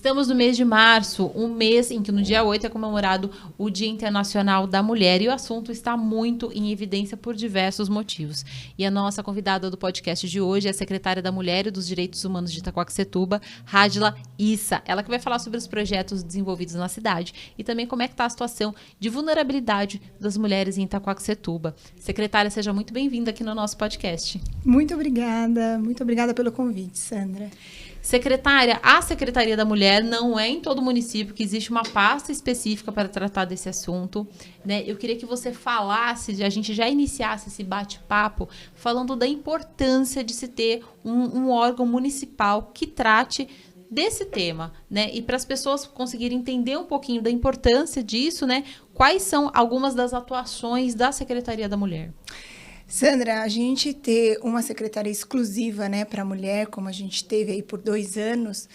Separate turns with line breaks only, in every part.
Estamos no mês de março, um mês em que no dia 8 é comemorado o Dia Internacional da Mulher e o assunto está muito em evidência por diversos motivos. E a nossa convidada do podcast de hoje é a secretária da Mulher e dos Direitos Humanos de Itaquaquecetuba, Rádila Issa. Ela que vai falar sobre os projetos desenvolvidos na cidade e também como é que está a situação de vulnerabilidade das mulheres em Itaquaquecetuba. Secretária, seja muito bem-vinda aqui no nosso podcast.
Muito obrigada pelo convite, Sandra.
Secretária, a Secretaria da Mulher não é em todo município que existe uma pasta específica para tratar desse assunto, né? Eu queria que você falasse, a gente já iniciasse esse bate-papo falando da importância de se ter um órgão municipal que trate desse tema, né? E para as pessoas conseguirem entender um pouquinho da importância disso, né? Quais são algumas das atuações da Secretaria da Mulher?
Sandra, a gente ter uma secretaria exclusiva, né, para a mulher, como a gente teve aí por 2 anos,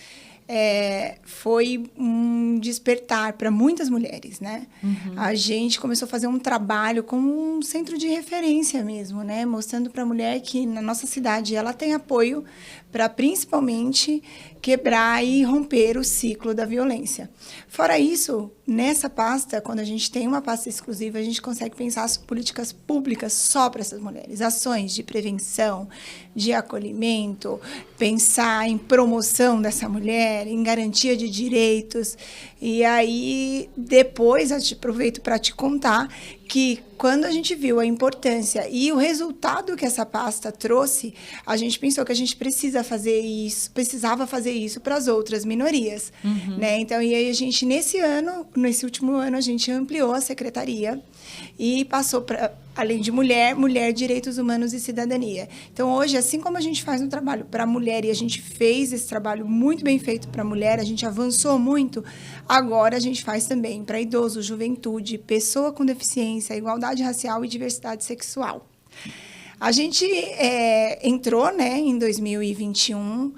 foi um despertar para muitas mulheres, né? Uhum. A gente começou a fazer um trabalho como um centro de referência mesmo, né? Mostrando para a mulher que na nossa cidade ela tem apoio para principalmente quebrar e romper o ciclo da violência. Fora isso, nessa pasta, quando a gente tem uma pasta exclusiva, a gente consegue pensar as políticas públicas só para essas mulheres, ações de prevenção, de acolhimento, pensar em promoção dessa mulher, em garantia de direitos. E aí, depois, eu aproveito para te contar que quando a gente viu a importância e o resultado que essa pasta trouxe, a gente pensou que a gente precisava fazer isso para as outras minorias, né? Então, e aí a gente, nesse último ano, a gente ampliou a secretaria e passou para, além de mulher, direitos humanos e cidadania. Então, hoje, assim como a gente faz um trabalho para a mulher e a gente fez esse trabalho muito bem feito para a mulher, a gente avançou muito, agora a gente faz também para idoso, juventude, pessoa com deficiência, igualdade racial e diversidade sexual. A gente entrou, né, em 2021,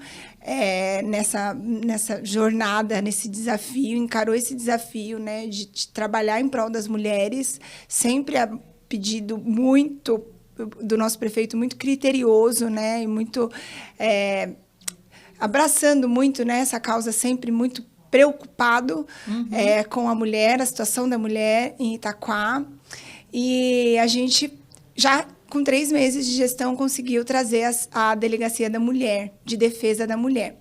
nessa jornada, nesse desafio, encarou esse desafio, né, de trabalhar em prol das mulheres, sempre a pedido muito do nosso prefeito, muito criterioso, né, e muito abraçando muito, né, essa causa, sempre muito preocupado com a mulher, a situação da mulher em Itaquá. E a gente já, com 3 meses de gestão, conseguiu trazer a Delegacia da Mulher, de Defesa da Mulher.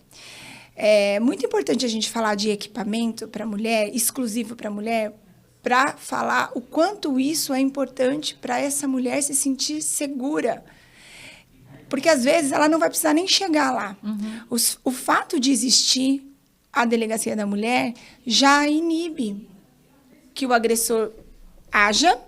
É muito importante a gente falar de equipamento para mulher, exclusivo para mulher, para falar o quanto isso é importante para essa mulher se sentir segura. Porque, às vezes, ela não vai precisar nem chegar lá. O fato de existir a Delegacia da Mulher já inibe que o agressor haja,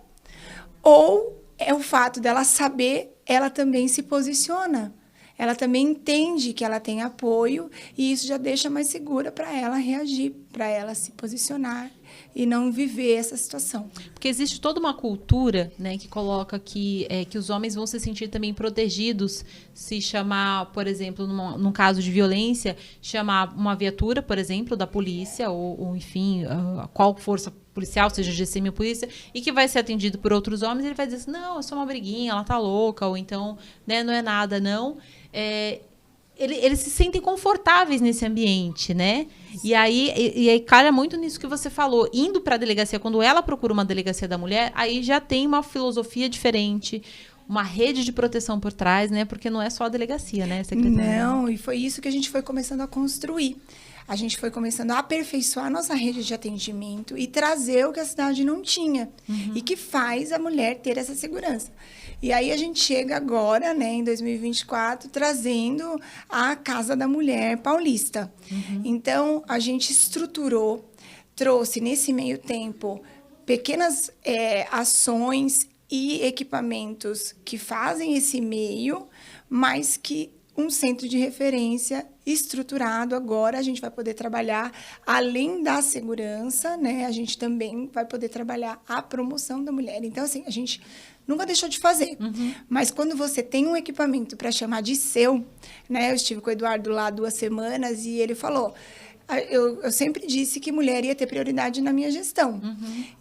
ou é o fato dela saber, ela também se posiciona. Ela também entende que ela tem apoio e isso já deixa mais segura para ela reagir, para ela se posicionar e não viver essa situação.
Porque existe toda uma cultura, né, que coloca que os homens vão se sentir também protegidos se chamar, por exemplo, num caso de violência, chamar uma viatura, por exemplo, da polícia ou enfim, qual força policial, seja GCM ou polícia, e que vai ser atendido por outros homens, ele vai dizer assim, não, é só uma briguinha, ela tá louca, ou então, né, não é nada, não. Eles se sentem confortáveis nesse ambiente, né? E aí calha muito nisso que você falou. Indo para a delegacia, quando ela procura uma delegacia da mulher, aí já tem uma filosofia diferente, uma rede de proteção por trás, né? Porque não é só a delegacia, né, secretária?
Não, e foi isso que a gente foi começando a construir. A gente foi começando a aperfeiçoar a nossa rede de atendimento e trazer o que a cidade não tinha. E que faz a mulher ter essa segurança. E aí a gente chega agora, né, em 2024, trazendo a Casa da Mulher Paulista. Então, a gente estruturou, trouxe nesse meio tempo pequenas ações e equipamentos que fazem esse meio, mas que um centro de referência estruturado. Agora a gente vai poder trabalhar, além da segurança, né? A gente também vai poder trabalhar a promoção da mulher. Então, assim, a gente nunca deixou de fazer. Mas quando você tem um equipamento para chamar de seu, né? Eu estive com o Eduardo lá 2 semanas e ele falou, Eu sempre disse que mulher ia ter prioridade na minha gestão.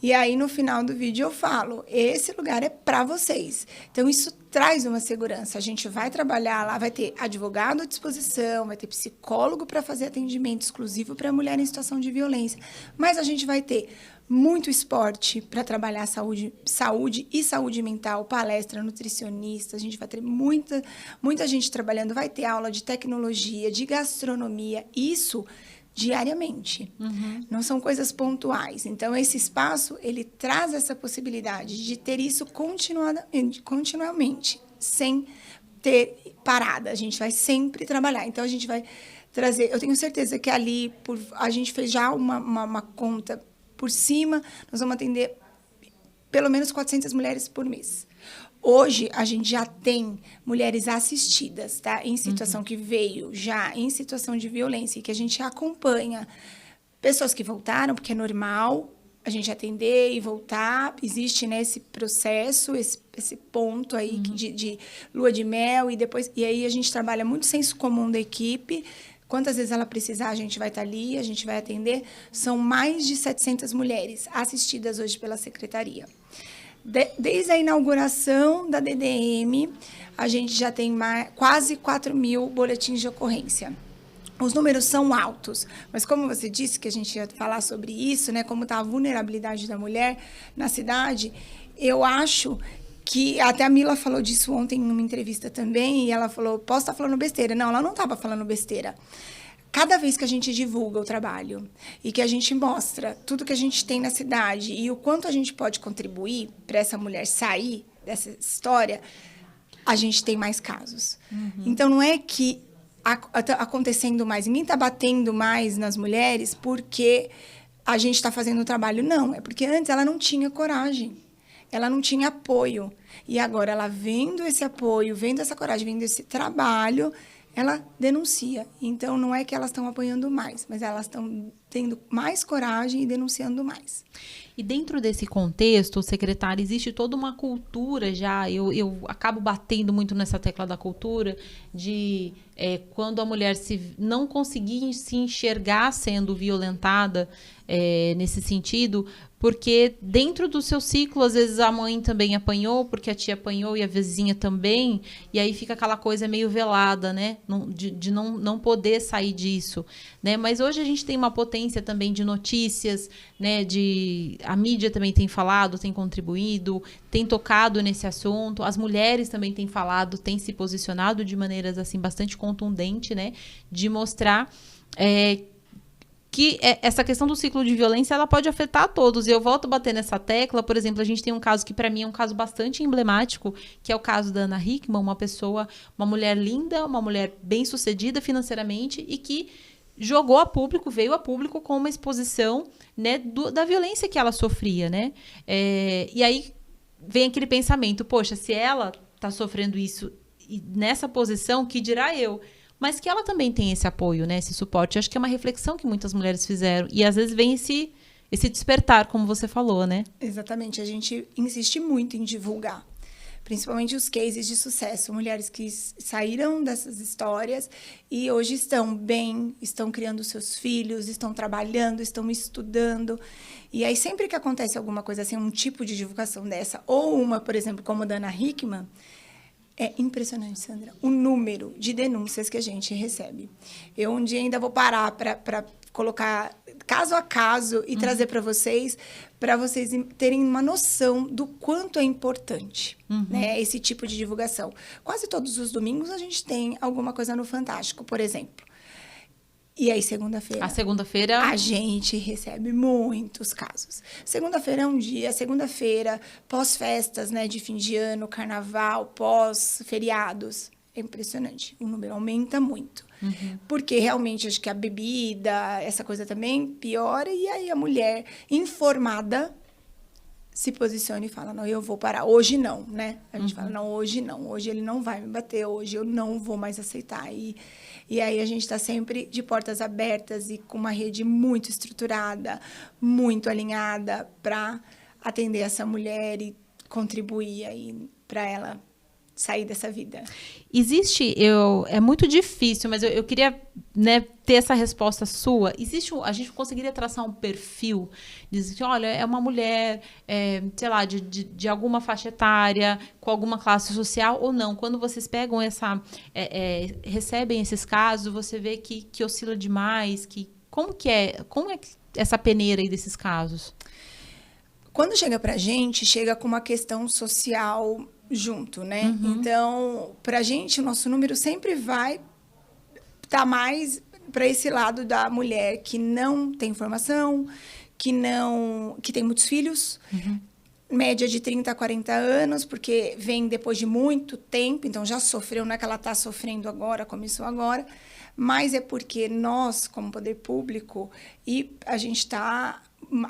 E aí, no final do vídeo, eu falo, esse lugar é para vocês. Então, isso traz uma segurança. A gente vai trabalhar lá, vai ter advogado à disposição, vai ter psicólogo para fazer atendimento exclusivo para mulher em situação de violência. Mas a gente vai ter muito esporte para trabalhar saúde e saúde mental, palestra, nutricionista, a gente vai ter muita gente trabalhando, vai ter aula de tecnologia, de gastronomia, isso diariamente. Não são coisas pontuais. Então, esse espaço, ele traz essa possibilidade de ter isso continuamente, sem ter parada. A gente vai sempre trabalhar. Então, a gente vai trazer... Eu tenho certeza que ali, a gente fez já uma conta por cima, nós vamos atender pelo menos 400 mulheres por mês. Hoje, a gente já tem mulheres assistidas, tá? Em situação que veio já em situação de violência e que a gente acompanha. Pessoas que voltaram, porque é normal a gente atender e voltar. Existe, né, esse processo, esse ponto aí de lua de mel e depois... E aí, a gente trabalha muito senso comum da equipe. Quantas vezes ela precisar, a gente vai estar ali, a gente vai atender. São mais de 700 mulheres assistidas hoje pela Secretaria. Desde a inauguração da DDM, a gente já tem quase 4.000 boletins de ocorrência. Os números são altos, mas como você disse que a gente ia falar sobre isso, né, como está a vulnerabilidade da mulher na cidade, eu acho que até a Mila falou disso ontem em uma entrevista também, e ela falou, posso estar falando besteira? Não, ela não estava falando besteira. Cada vez que a gente divulga o trabalho e que a gente mostra tudo que a gente tem na cidade e o quanto a gente pode contribuir para essa mulher sair dessa história, a gente tem mais casos. Então, não é que está acontecendo mais, ninguém está batendo mais nas mulheres porque a gente está fazendo o trabalho. Não, é porque antes ela não tinha coragem. Ela não tinha apoio. E agora, ela vendo esse apoio, vendo essa coragem, vendo esse trabalho, ela denuncia. Então, não é que elas estão apoiando mais, mas elas estão tendo mais coragem e denunciando mais.
E dentro desse contexto, secretária, existe toda uma cultura já, eu acabo batendo muito nessa tecla da cultura, de quando a mulher não conseguir se enxergar sendo violentada nesse sentido, porque dentro do seu ciclo, às vezes a mãe também apanhou, porque a tia apanhou e a vizinha também, e aí fica aquela coisa meio velada, né? De não poder sair disso, né? Mas hoje a gente tem uma potência também de notícias, né? A mídia também tem falado, tem contribuído, tem tocado nesse assunto, as mulheres também têm falado, têm se posicionado de maneiras assim bastante contundentes, né? De mostrar que essa questão do ciclo de violência, ela pode afetar a todos. E eu volto a bater nessa tecla. Por exemplo, a gente tem um caso que, para mim, é um caso bastante emblemático, que é o caso da Ana Hickman, uma mulher linda, uma mulher bem-sucedida financeiramente e que veio a público com uma exposição, né, da violência que ela sofria, né? E aí vem aquele pensamento, poxa, se ela está sofrendo isso nessa posição, que dirá eu? Mas que ela também tem esse apoio, né, esse suporte. Eu acho que é uma reflexão que muitas mulheres fizeram. E, às vezes, vem esse despertar, como você falou, né?
Exatamente. A gente insiste muito em divulgar. Principalmente os cases de sucesso. Mulheres que saíram dessas histórias e hoje estão bem, estão criando seus filhos, estão trabalhando, estão estudando. E aí, sempre que acontece alguma coisa assim, um tipo de divulgação dessa, ou uma, por exemplo, como a da Ana Hickman, é impressionante, Sandra, o número de denúncias que a gente recebe. Eu um dia ainda vou parar para colocar caso a caso e trazer para vocês terem uma noção do quanto é importante, né, esse tipo de divulgação. Quase todos os domingos a gente tem alguma coisa no Fantástico, por exemplo. E aí, segunda-feira...
A segunda-feira...
A gente recebe muitos casos. Segunda-feira é um dia, segunda-feira, pós-festas, né, de fim de ano, carnaval, pós-feriados. É impressionante. O número aumenta muito. Porque, realmente, acho que a bebida, essa coisa também piora. E aí, a mulher informada se posiciona e fala, não, eu vou parar. Hoje não, né? A gente fala, não, hoje não. Hoje ele não vai me bater. Hoje eu não vou mais aceitar. E aí a gente está sempre de portas abertas e com uma rede muito estruturada, muito alinhada para atender essa mulher e contribuir aí para ela sair dessa vida.
É muito difícil, mas eu queria, né, ter essa resposta sua. A gente conseguiria traçar um perfil? Dizer que, olha, é uma mulher, sei lá, de alguma faixa etária, com alguma classe social ou não. Quando vocês pegam recebem esses casos, você vê que oscila demais, como é essa peneira aí desses casos?
Quando chega pra gente, chega com uma questão social junto, né? Então, pra gente, o nosso número sempre vai estar mais para esse lado da mulher que não tem formação, que tem muitos filhos, média de 30 a 40 anos, porque vem depois de muito tempo, então já sofreu, não é que ela está sofrendo agora, começou agora, mas é porque nós, como poder público, a gente está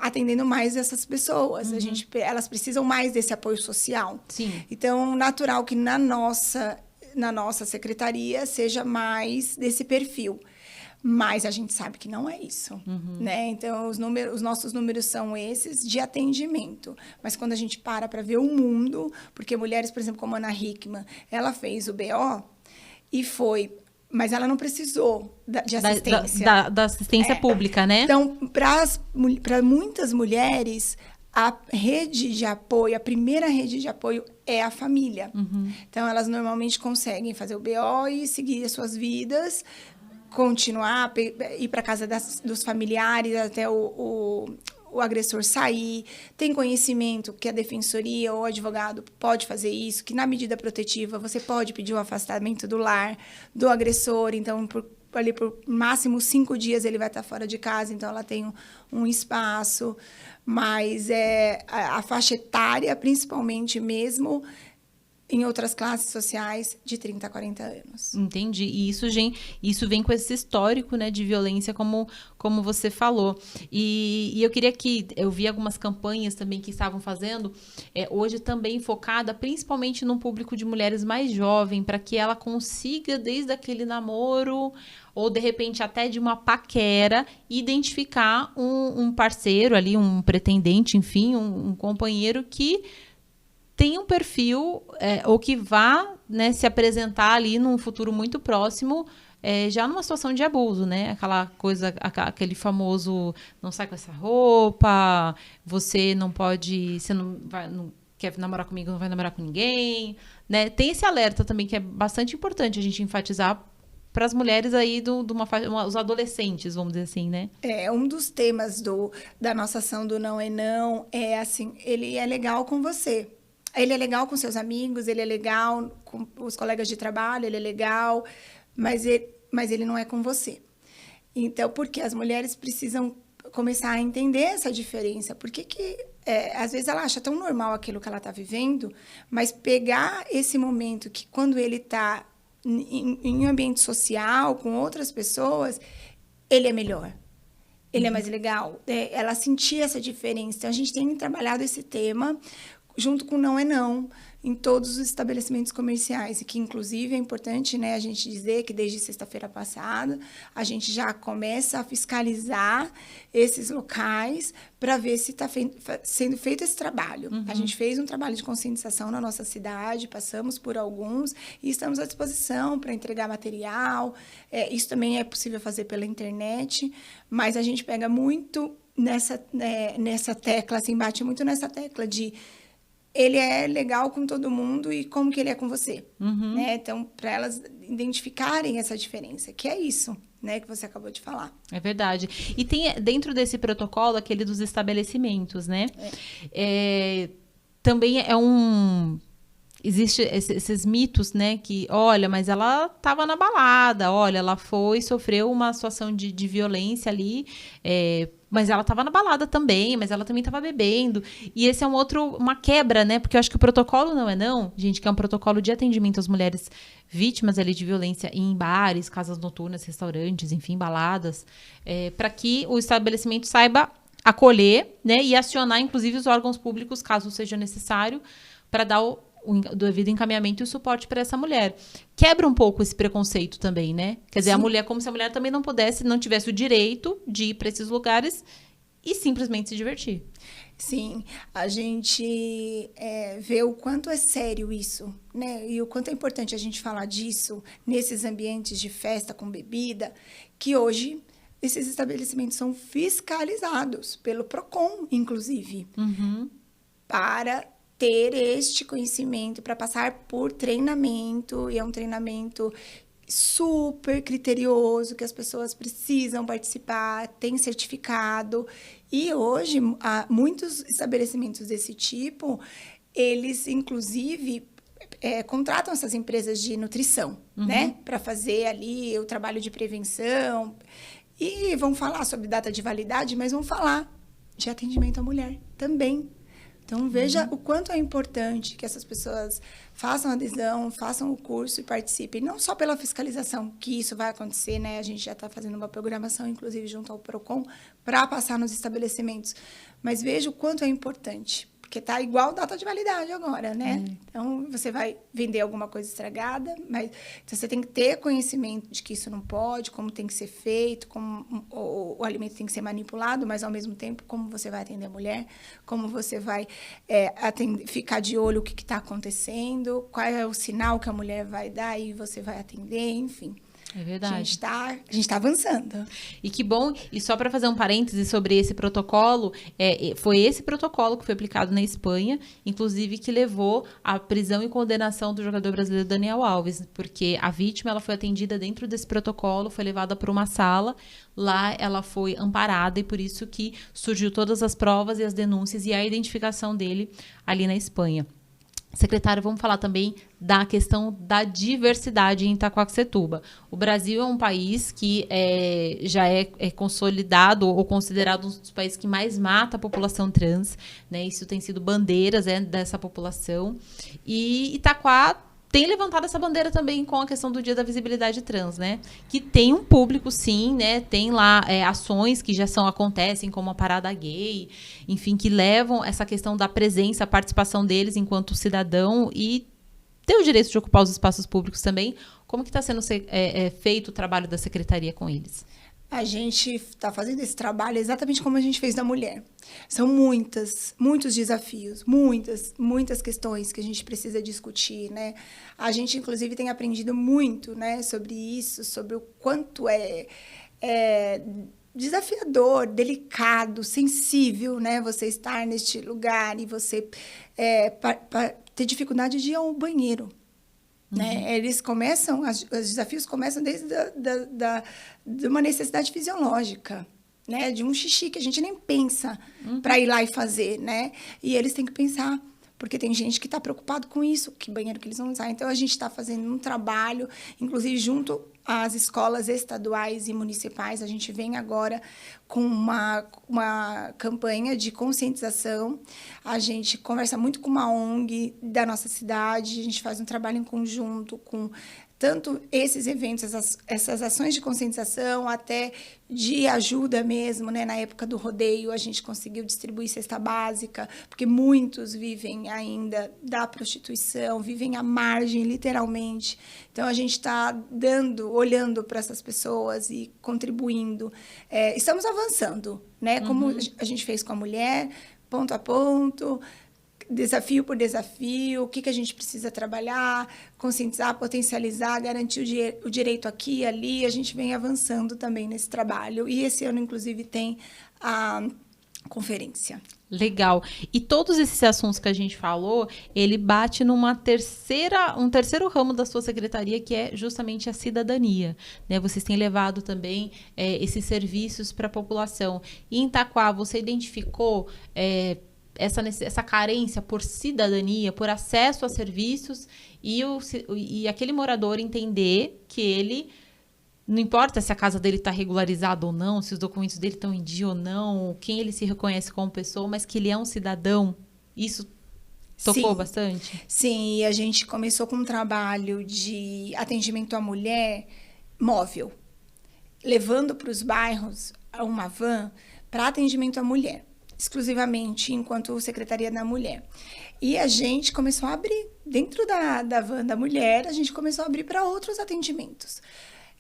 atendendo mais essas pessoas. Elas precisam mais desse apoio social.
Sim.
Então, natural que na nossa secretaria seja mais desse perfil. Mas a gente sabe que não é isso, né? Então, os nossos números são esses de atendimento. Mas quando a gente para ver o mundo, porque mulheres, por exemplo, como a Ana Hickman, ela fez o BO e foi... Mas ela não precisou de assistência.
Da assistência pública, né?
Então, para muitas mulheres, a primeira rede de apoio é a família. Então, elas normalmente conseguem fazer o BO e seguir as suas vidas, continuar, ir para casa dos familiares até o agressor sair, tem conhecimento que a defensoria ou o advogado pode fazer isso, que na medida protetiva você pode pedir o afastamento do lar do agressor, então por máximo 5 dias ele vai estar fora de casa, então ela tem um espaço, mas a faixa etária, principalmente mesmo, em outras classes sociais, de 30 a 40 anos.
Entendi. E isso vem com esse histórico, né, de violência, como você falou. E eu vi algumas campanhas também que estavam fazendo, hoje também focada principalmente no público de mulheres mais jovens, para que ela consiga, desde aquele namoro, ou de repente até de uma paquera, identificar um parceiro ali, um pretendente, enfim, um companheiro que tem um perfil, ou que vá, né, se apresentar ali num futuro muito próximo, já numa situação de abuso, né? Aquela coisa, aquele famoso, não sai com essa roupa, você não quer namorar comigo, não vai namorar com ninguém, né? Tem esse alerta também que é bastante importante a gente enfatizar para as mulheres aí os adolescentes, vamos dizer assim, né?
Um dos temas da nossa ação do Não é Não é assim, ele é legal com você. Ele é legal com seus amigos, ele é legal com os colegas de trabalho, ele é legal, mas ele não é com você. Então, porque as mulheres precisam começar a entender essa diferença. Porque às vezes ela acha tão normal aquilo que ela está vivendo, mas pegar esse momento que quando ele está em um ambiente social, com outras pessoas, ele é melhor. Ele é mais legal. Ela sentir essa diferença. Então, a gente tem trabalhado esse tema junto com Não é Não, em todos os estabelecimentos comerciais, e que, inclusive, é importante, né, a gente dizer que desde sexta-feira passada, a gente já começa a fiscalizar esses locais para ver se está sendo feito esse trabalho. A gente fez um trabalho de conscientização na nossa cidade, passamos por alguns, e estamos à disposição para entregar material. Isso também é possível fazer pela internet, mas a gente pega muito nessa tecla, assim, bate muito nessa tecla de ele é legal com todo mundo e como que ele é com você, né? Então, para elas identificarem essa diferença, que é isso, né, que você acabou de falar.
É verdade. E tem dentro desse protocolo aquele dos estabelecimentos, né? Também existe esses mitos, né, que, olha, mas ela estava na balada, olha, ela sofreu uma situação de violência ali, mas ela estava na balada também, mas ela também estava bebendo. E esse é uma quebra, né? Porque eu acho que o protocolo Não é Não, gente, que é um protocolo de atendimento às mulheres vítimas ali de violência em bares, casas noturnas, restaurantes, enfim, baladas, para que o estabelecimento saiba acolher, né, e acionar, inclusive, os órgãos públicos, caso seja necessário, para dar o devido encaminhamento e o suporte para essa mulher. Quebra um pouco esse preconceito também, né? Quer dizer, a mulher, como se a mulher também não tivesse o direito de ir para esses lugares e simplesmente se divertir.
Sim, a gente vê o quanto é sério isso, né? E o quanto é importante a gente falar disso nesses ambientes de festa com bebida, que hoje esses estabelecimentos são fiscalizados pelo Procon, inclusive, para ter este conhecimento, para passar por treinamento, e é um treinamento super criterioso, que as pessoas precisam participar, tem certificado. E hoje, muitos estabelecimentos desse tipo, eles, inclusive, contratam essas empresas de nutrição, né? Para fazer ali o trabalho de prevenção. E vão falar sobre data de validade, mas vão falar de atendimento à mulher também. Então, veja o quanto é importante que essas pessoas façam adesão, façam o curso e participem. Não só pela fiscalização, que isso vai acontecer, né? A gente já está fazendo uma programação, inclusive, junto ao Procon, para passar nos estabelecimentos. Mas veja o quanto é importante. Porque está igual data de validade agora, né? Então, você vai vender alguma coisa estragada, mas então, você tem que ter conhecimento de que isso não pode, como tem que ser feito, como o alimento tem que ser manipulado, mas, ao mesmo tempo, como você vai atender a mulher, como você vai ficar de olho o que está acontecendo, qual é o sinal que a mulher vai dar e você vai atender, enfim.
É verdade.
A gente tá avançando.
E que bom, e só para fazer um parêntese sobre esse protocolo, foi esse protocolo que foi aplicado na Espanha, inclusive que levou à prisão e condenação do jogador brasileiro Daniel Alves, porque a vítima ela foi atendida dentro desse protocolo, foi levada para uma sala, lá ela foi amparada e por isso que surgiu todas as provas e as denúncias e a identificação dele ali na Espanha. Secretário, vamos falar também da questão da diversidade em Itaquaquecetuba. O Brasil é um país que já é consolidado ou considerado um dos países que mais mata a população trans, né? Isso tem sido bandeiras dessa população. E Itaquá tem levantado essa bandeira também com a questão do Dia da Visibilidade Trans, né? Que tem um público, sim, né? Tem lá ações que já acontecem, como a Parada Gay, enfim, que levam essa questão da presença, a participação deles enquanto cidadão e ter o direito de ocupar os espaços públicos também. Como que está sendo feito o trabalho da Secretaria com eles?
A gente está fazendo esse trabalho exatamente como a gente fez da mulher. São muitos desafios, muitas questões que a gente precisa discutir, né? A gente, inclusive, tem aprendido muito, né, sobre isso, sobre o quanto é desafiador, delicado, sensível, né? Você estar neste lugar e você ter dificuldade de ir ao banheiro. Né? Eles começam, os desafios começam desde de uma necessidade fisiológica, né? De um xixi que a gente nem pensa para ir lá e fazer, né? E eles têm que pensar, porque tem gente que está preocupado com isso, que banheiro que eles vão usar. Então, a gente está fazendo um trabalho, inclusive junto às escolas estaduais e municipais. A gente vem agora com uma campanha de conscientização. A gente conversa muito com uma ONG da nossa cidade, a gente faz um trabalho em conjunto com tanto esses eventos, essas ações de conscientização, até de ajuda mesmo, né? Na época do rodeio, a gente conseguiu distribuir cesta básica, porque muitos vivem ainda da prostituição, vivem à margem, literalmente. Então, a gente está olhando para essas pessoas e contribuindo. Estamos avançando, né? Como a gente fez com a mulher, ponto a ponto, desafio por desafio, o que a gente precisa trabalhar, conscientizar, potencializar, garantir o direito aqui e ali. A gente vem avançando também nesse trabalho. E esse ano, inclusive, tem a conferência.
Legal. E todos esses assuntos que a gente falou, ele bate um terceiro ramo da sua secretaria, que é justamente a cidadania, né? Vocês têm levado também esses serviços para a população. E em Itaquá, você identificou essa carência por cidadania, por acesso a serviços e aquele morador entender que ele, não importa se a casa dele está regularizada ou não, se os documentos dele estão em dia ou não, quem ele se reconhece como pessoa, mas que ele é um cidadão. Isso tocou bastante?
Sim, e a gente começou com um trabalho de atendimento à mulher móvel, levando para os bairros uma van para atendimento à mulher, exclusivamente enquanto Secretaria da Mulher. E a gente começou a abrir, dentro da van da mulher, a gente começou a abrir para outros atendimentos.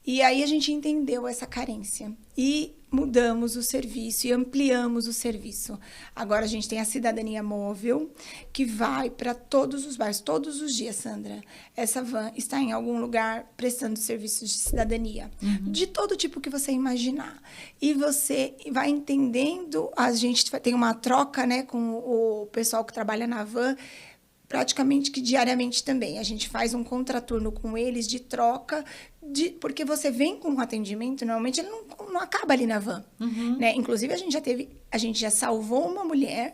E aí a gente entendeu essa carência. E mudamos o serviço e ampliamos o serviço. Agora a gente tem a cidadania móvel, que vai para todos os bairros, todos os dias, Sandra. Essa van está em algum lugar prestando serviços de cidadania, de todo tipo que você imaginar. E você vai entendendo, a gente tem uma troca, né, com o pessoal que trabalha na van, praticamente que diariamente também. A gente faz um contraturno com eles de troca, porque você vem com um atendimento, normalmente ele não acaba ali na van. Né? Inclusive, a gente já salvou uma mulher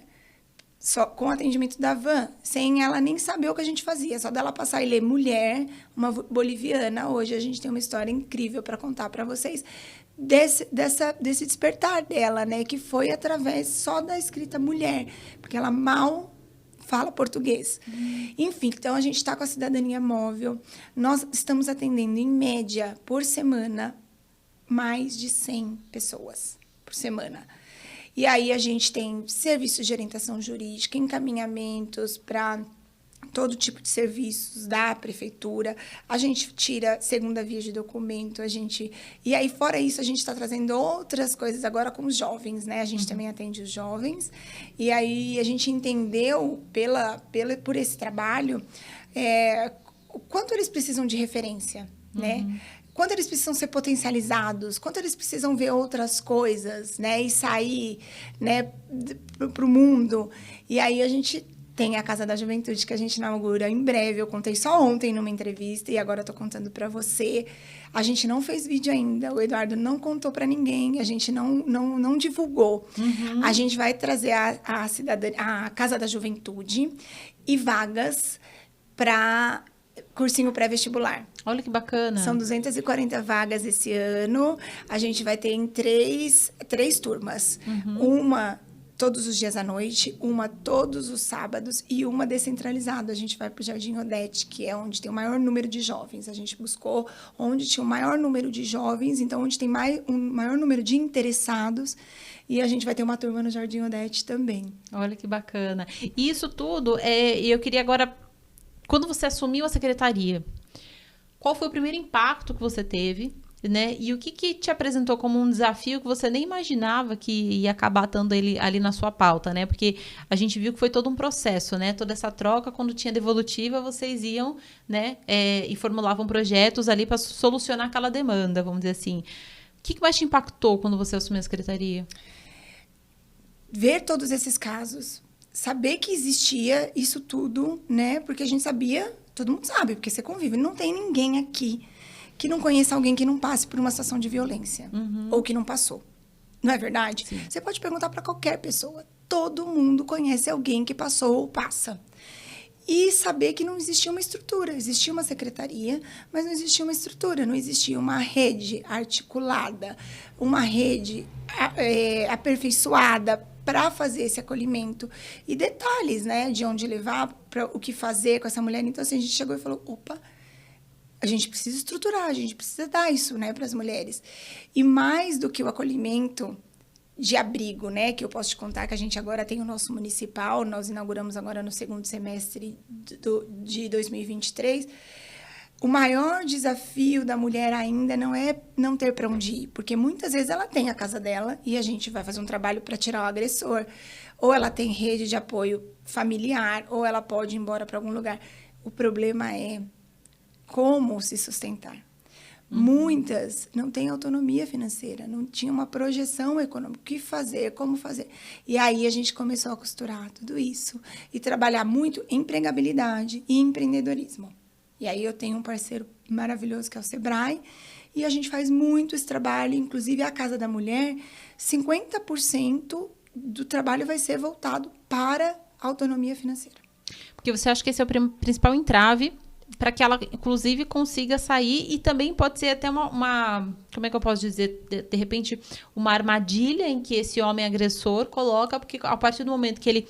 só com o atendimento da van, sem ela nem saber o que a gente fazia. Só dela passar e ler mulher, uma boliviana. Hoje a gente tem uma história incrível para contar para vocês desse despertar dela, né? Que foi através só da escrita mulher, porque ela mal fala português. Enfim, então a gente está com a cidadania móvel. Nós estamos atendendo, em média, por semana, mais de 100 pessoas por semana. E aí a gente tem serviços de orientação jurídica, encaminhamentos para todo tipo de serviços da prefeitura. A gente tira segunda via de documento, e aí, fora isso, a gente está trazendo outras coisas agora com os jovens, né? A gente também atende os jovens. E aí a gente entendeu, por esse trabalho, o quanto eles precisam de referência, né? Quanto eles precisam ser potencializados, quanto eles precisam ver outras coisas, né? E sair, né, para o mundo. E aí a gente tem a Casa da Juventude, que a gente inaugura em breve. Eu contei só ontem numa entrevista e agora estou contando para você. A gente não fez vídeo ainda, o Eduardo não contou para ninguém, a gente não divulgou. A gente vai trazer a Casa da Juventude e vagas para cursinho pré-vestibular.
Olha que bacana.
São 240 vagas esse ano. A gente vai ter em três turmas. Uma todos os dias à noite, uma todos os sábados e uma descentralizada. A gente vai para o Jardim Odete, que é onde tem o maior número de jovens. A gente buscou onde tinha o maior número de jovens, então onde tem um maior número de interessados. E a gente vai ter uma turma no Jardim Odete também.
Olha que bacana. E isso tudo, eu queria agora, quando você assumiu a secretaria, qual foi o primeiro impacto que você teve, né? E o que te apresentou como um desafio que você nem imaginava que ia acabar estando ali na sua pauta, né? Porque a gente viu que foi todo um processo, né? Toda essa troca, quando tinha devolutiva, vocês iam, né? E formulavam projetos ali para solucionar aquela demanda, vamos dizer assim. O que mais te impactou quando você assumiu a secretaria?
Ver todos esses casos, saber que existia isso tudo, né? Porque a gente sabia, todo mundo sabe, porque você convive. Não tem ninguém aqui que não conheça alguém que não passe por uma situação de violência. Ou que não passou. Não é verdade?
Sim.
Você pode perguntar para qualquer pessoa. Todo mundo conhece alguém que passou ou passa. E saber que não existia uma estrutura. Existia uma secretaria, mas não existia uma estrutura. Não existia uma rede articulada, uma rede aperfeiçoada para fazer esse acolhimento. E detalhes, né? De onde levar, para o que fazer com essa mulher. Então, assim, a gente chegou e falou, opa, a gente precisa estruturar, a gente precisa dar isso, né, para as mulheres. E mais do que o acolhimento de abrigo, né, que eu posso te contar que a gente agora tem o nosso municipal, nós inauguramos agora no segundo semestre de 2023. O maior desafio da mulher ainda não é não ter para onde ir, porque muitas vezes ela tem a casa dela e a gente vai fazer um trabalho para tirar o agressor, ou ela tem rede de apoio familiar, ou ela pode ir embora para algum lugar. O problema é como se sustentar. Muitas não têm autonomia financeira, não tinham uma projeção econômica, o que fazer, como fazer. E aí a gente começou a costurar tudo isso e trabalhar muito empregabilidade e empreendedorismo. E aí eu tenho um parceiro maravilhoso que é o Sebrae e a gente faz muito esse trabalho, inclusive a Casa da Mulher, 50% do trabalho vai ser voltado para a autonomia financeira.
Porque você acha que esse é o principal entrave para que ela, inclusive, consiga sair e também pode ser até uma como é que eu posso dizer, de repente, uma armadilha em que esse homem agressor coloca, porque a partir do momento que ele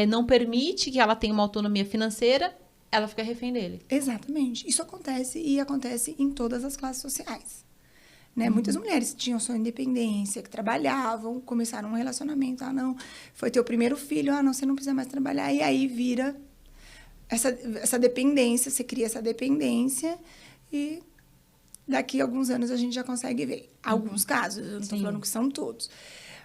não permite que ela tenha uma autonomia financeira, ela fica refém dele.
Exatamente. Isso acontece e acontece em todas as classes sociais. Né? Muitas mulheres tinham sua independência, que trabalhavam, começaram um relacionamento. Ah, não, foi teu primeiro filho. Ah, não, você não precisa mais trabalhar. E aí vira essa dependência, você cria essa dependência e daqui a alguns anos a gente já consegue ver. Alguns casos, eu não estou falando que são todos.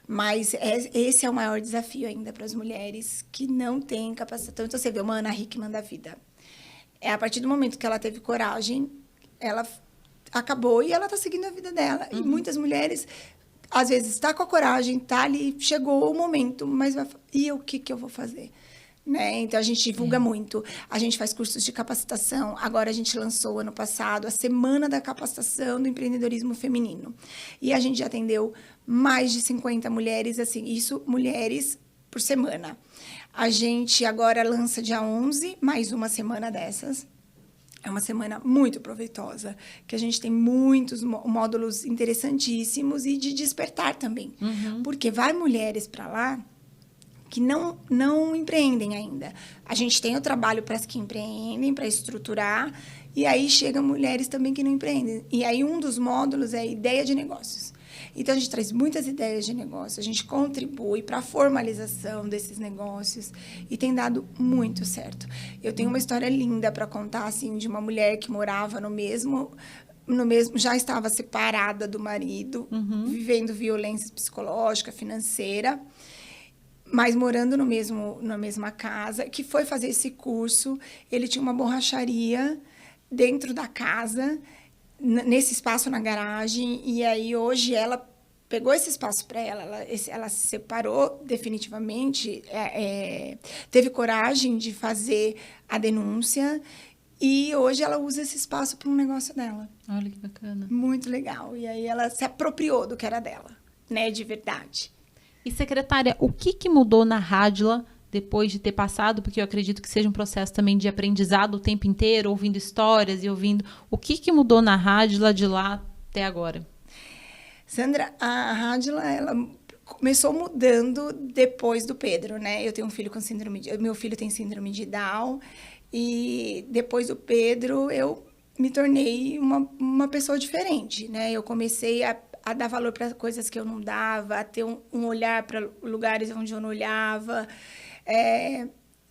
Mas esse é o maior desafio ainda para as mulheres que não têm capacitação. Então, você vê uma Ana Hickman da vida. A partir do momento que ela teve coragem, ela acabou e ela está seguindo a vida dela. E muitas mulheres, às vezes, está com a coragem, está ali, chegou o momento, mas e o que eu vou fazer? Né? Então, a gente divulga muito. A gente faz cursos de capacitação. Agora, a gente lançou, ano passado, a Semana da Capacitação do Empreendedorismo Feminino. E a gente já atendeu mais de 50 mulheres, assim, isso, mulheres por semana. A gente agora lança dia 11, mais uma semana dessas. É uma semana muito proveitosa, que a gente tem muitos módulos interessantíssimos e de despertar também. Porque vai mulheres para lá que não empreendem ainda. A gente tem o trabalho para as que empreendem, para estruturar, e aí chegam mulheres também que não empreendem. E aí um dos módulos é a ideia de negócios. Então, a gente traz muitas ideias de negócio, a gente contribui para a formalização desses negócios e tem dado muito certo. Eu tenho uma história linda para contar, assim, de uma mulher que morava no mesmo, já estava separada do marido, vivendo violência psicológica, financeira, mas morando na mesma casa, que foi fazer esse curso. Ele tinha uma borracharia dentro da casa, nesse espaço na garagem, e aí hoje ela pegou esse espaço para ela se separou definitivamente, teve coragem de fazer a denúncia, e hoje ela usa esse espaço para um negócio dela.
Olha que bacana.
Muito legal. E aí ela se apropriou do que era dela, né, de verdade.
E, secretária, o que mudou na Radila depois de ter passado? Porque eu acredito que seja um processo também de aprendizado o tempo inteiro, ouvindo histórias e ouvindo. O que mudou na Radila de lá até agora?
Sandra, a Radila, ela começou mudando depois do Pedro, né? Eu tenho um filho com meu filho tem síndrome de Down, e depois do Pedro eu me tornei uma pessoa diferente, né? Eu comecei a dar valor para coisas que eu não dava, a ter um olhar para lugares onde eu não olhava.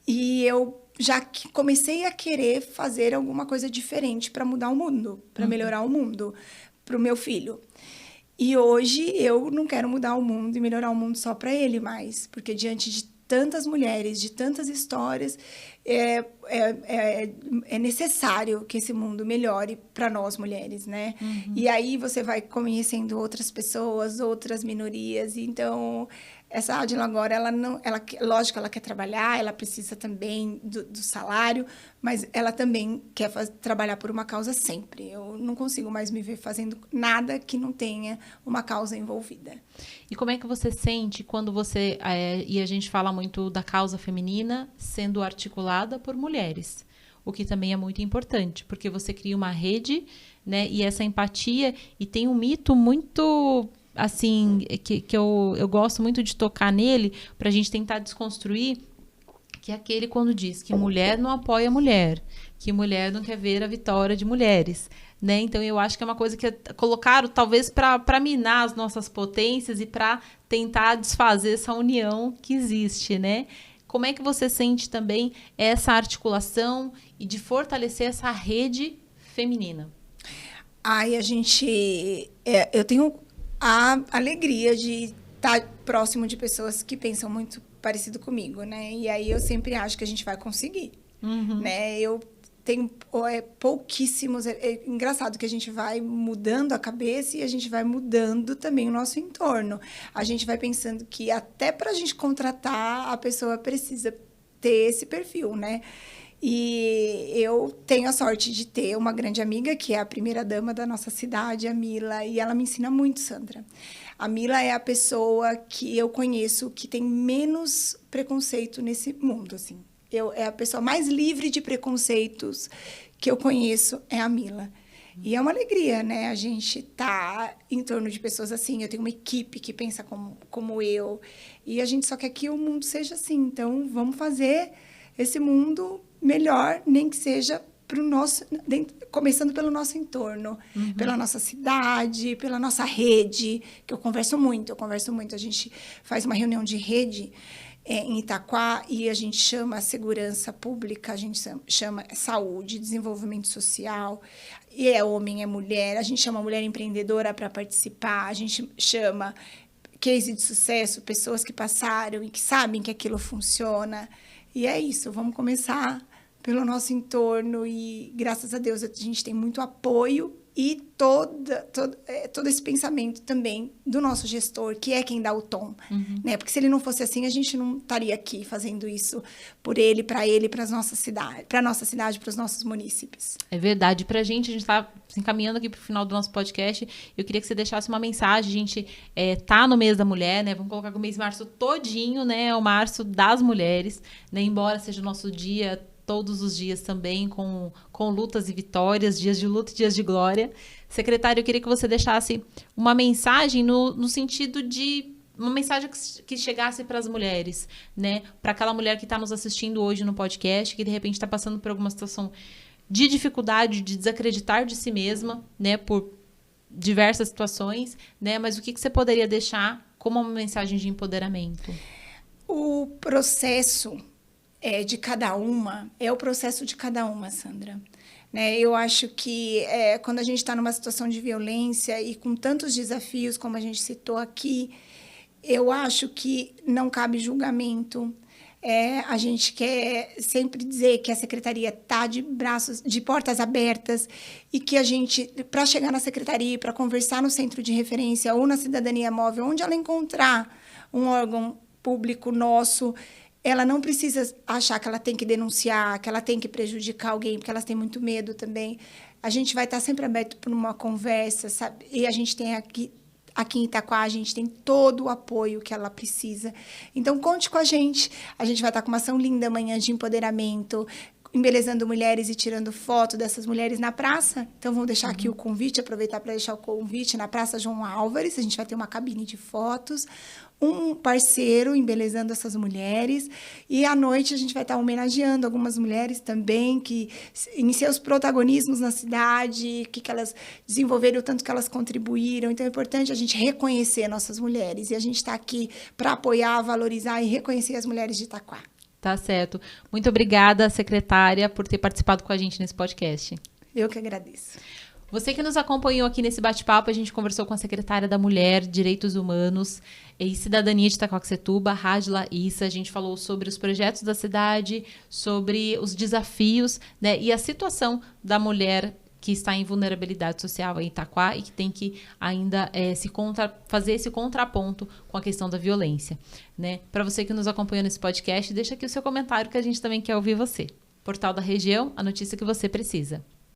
E eu já comecei a querer fazer alguma coisa diferente para mudar o mundo, para melhorar o mundo para o meu filho. E hoje eu não quero mudar o mundo e melhorar o mundo só para ele mais, porque diante de tantas mulheres, de tantas histórias, é necessário que esse mundo melhore para nós mulheres, né? E aí você vai conhecendo outras pessoas, outras minorias. Então, essa Radila agora, lógico, ela quer trabalhar, ela precisa também do salário, mas ela também quer trabalhar por uma causa sempre. Eu não consigo mais me ver fazendo nada que não tenha uma causa envolvida.
E como é que você sente quando você... e a gente fala muito da causa feminina sendo articulada por mulheres, o que também é muito importante, porque você cria uma rede, né, e essa empatia, e tem um mito muito... assim, que eu gosto muito de tocar nele, para a gente tentar desconstruir, que é aquele quando diz que mulher não apoia mulher, que mulher não quer ver a vitória de mulheres, né? Então, eu acho que é uma coisa que colocaram, talvez, para minar as nossas potências e para tentar desfazer essa união que existe, né? Como é que você sente também essa articulação e de fortalecer essa rede feminina?
Eu tenho a alegria de estar próximo de pessoas que pensam muito parecido comigo, né? E aí eu sempre acho que a gente vai conseguir, né? Eu tenho pouquíssimos... É engraçado que a gente vai mudando a cabeça e a gente vai mudando também o nosso entorno. A gente vai pensando que até para a gente contratar, a pessoa precisa ter esse perfil, né? E eu tenho a sorte de ter uma grande amiga, que é a primeira-dama da nossa cidade, a Mila, e ela me ensina muito, Sandra. A Mila é a pessoa que eu conheço que tem menos preconceito nesse mundo, assim. É a pessoa mais livre de preconceitos que eu conheço, é a Mila. E é uma alegria, né? A gente tá em torno de pessoas assim. Eu tenho uma equipe que pensa como eu. E a gente só quer que o mundo seja assim. Então, vamos fazer esse mundo melhor, nem que seja pro nosso, começando pelo nosso entorno, pela nossa cidade, pela nossa rede, que eu converso muito. A gente faz uma reunião de rede em Itaquá, e a gente chama segurança pública, a gente chama saúde, desenvolvimento social, e é homem, é mulher, a gente chama mulher empreendedora para participar, a gente chama case de sucesso, pessoas que passaram e que sabem que aquilo funciona. E é isso, vamos começar pelo nosso entorno e, graças a Deus, a gente tem muito apoio e todo esse pensamento também do nosso gestor, que é quem dá o tom, né? Porque se ele não fosse assim, a gente não estaria aqui fazendo isso por ele, para a nossa cidade, para os nossos munícipes.
É verdade. Pra gente, a gente tá se encaminhando aqui pro final do nosso podcast. Eu queria que você deixasse uma mensagem. A gente tá no mês da mulher, né? Vamos colocar que o mês de março todinho, né? É o março das mulheres, né? Embora seja o nosso dia todos os dias também, com lutas e vitórias, dias de luta e dias de glória. Secretário, eu queria que você deixasse uma mensagem no sentido de uma mensagem que chegasse para as mulheres, né? Para aquela mulher que está nos assistindo hoje no podcast, que de repente está passando por alguma situação de dificuldade, de desacreditar de si mesma, né? Por diversas situações, né? Mas o que você poderia deixar como uma mensagem de empoderamento?
O processo de cada uma, é o processo de cada uma, Sandra. Né? Eu acho que quando a gente está numa situação de violência e com tantos desafios, como a gente citou aqui, eu acho que não cabe julgamento. A gente quer sempre dizer que a secretaria está de portas abertas e que a gente, para chegar na secretaria, para conversar no centro de referência ou na cidadania móvel, onde ela encontrar um órgão público nosso, ela não precisa achar que ela tem que denunciar, que ela tem que prejudicar alguém, porque elas têm muito medo também. A gente vai estar sempre aberto para uma conversa, sabe? E a gente tem aqui em Itaquá, a gente tem todo o apoio que ela precisa. Então, conte com a gente. A gente vai estar com uma ação linda amanhã de empoderamento, embelezando mulheres e tirando foto dessas mulheres na praça. Então, vamos deixar aqui o convite, aproveitar para deixar o convite na Praça João Álvares. A gente vai ter uma cabine de fotos, um parceiro embelezando essas mulheres. E à noite a gente vai estar homenageando algumas mulheres também que em seus protagonismos na cidade, que elas desenvolveram, o tanto que elas contribuíram. Então é importante a gente reconhecer nossas mulheres. E a gente está aqui para apoiar, valorizar e reconhecer as mulheres de Itaquá.
Tá certo. Muito obrigada, secretária, por ter participado com a gente nesse podcast.
Eu que agradeço.
Você que nos acompanhou aqui nesse bate-papo, a gente conversou com a secretária da Mulher, Direitos Humanos e Cidadania de Itacoaxetuba, Radila Issa. A gente falou sobre os projetos da cidade, sobre os desafios, né, e a situação da mulher que está em vulnerabilidade social em Itaquá e que tem que ainda fazer esse contraponto com a questão da violência. Né? Para você que nos acompanhou nesse podcast, deixa aqui o seu comentário que a gente também quer ouvir você. Portal da Região, a notícia que você precisa.